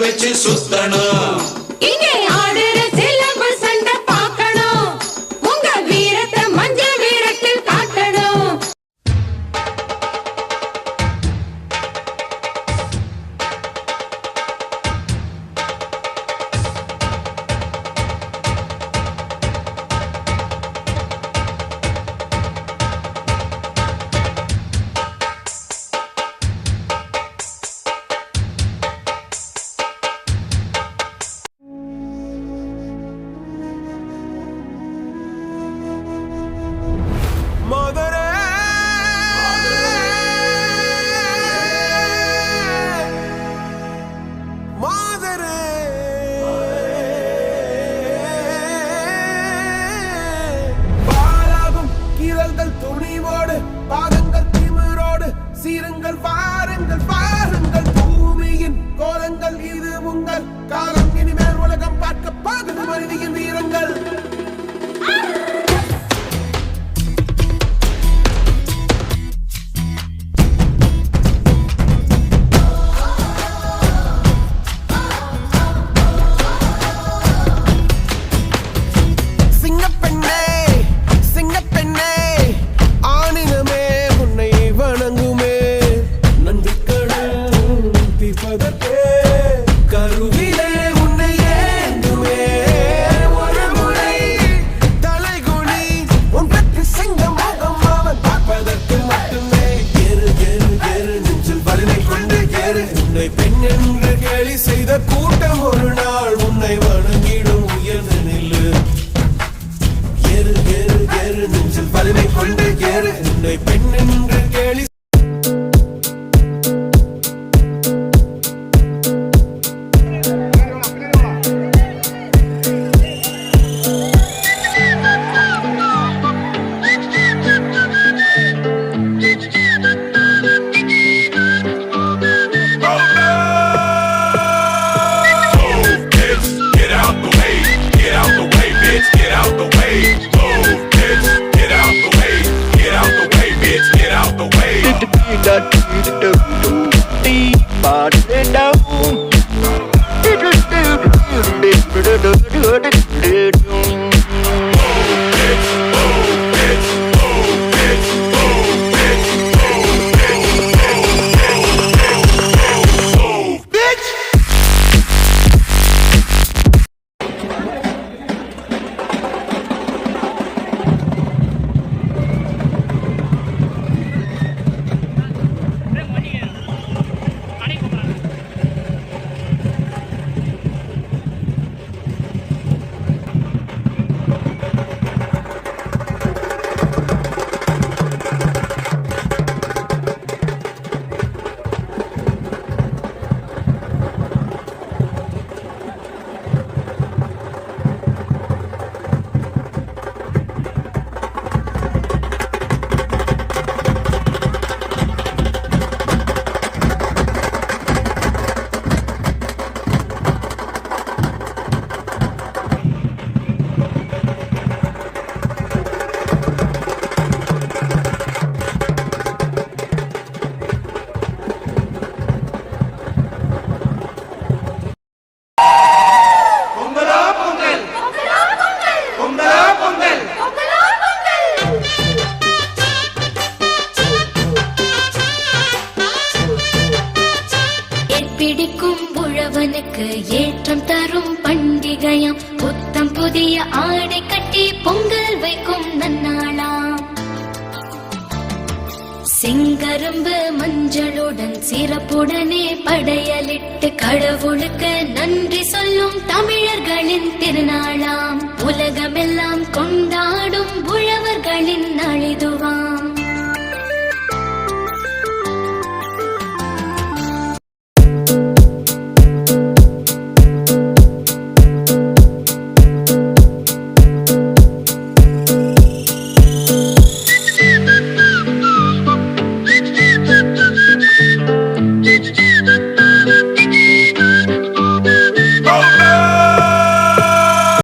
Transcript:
வச்சு சுத்தணும். இங்கே ஆடுற சிலம்பு சண்டை பார்க்கணும். உங்க வீரத்தை மஞ்ச வீரத்தில் காட்டணும். துணிவோடு பாதங்கள் திமிரோடு சீருங்கள் வாருங்கள் பாருங்கள் பூமியின் கோலங்கள் இது உங்கள் காலம் இனிமேல் உலகம் பார்க்க பாகுது மனிதியின் வீரங்கள் பெண் என்று கேலி செய்த கூட்டம் ஒரு நாள் உன்னை வணங்கிடும் உயர்ந்து நில்லு ஏறு ஏறு ஏறு நெஞ்சில் வலிமை கொண்டு ஏறு உன்னை பெண் என்று கேலி பிடிக்கும் உழவனுக்கு ஏற்றம் தரும் பண்டிகையாம் புத்தம் புதிய ஆடை கட்டி பொங்கல் வைக்கும் நன்னாளாம் செங்கரும்பு மஞ்சளுடன் சிறப்புடனே படையலிட்டு கடவுளுக்கு நன்றி சொல்லும் தமிழர்களின் திருநாளாம் உலகமெல்லாம் கொண்டாடும் உழவர்களின் நாளிதுவாம்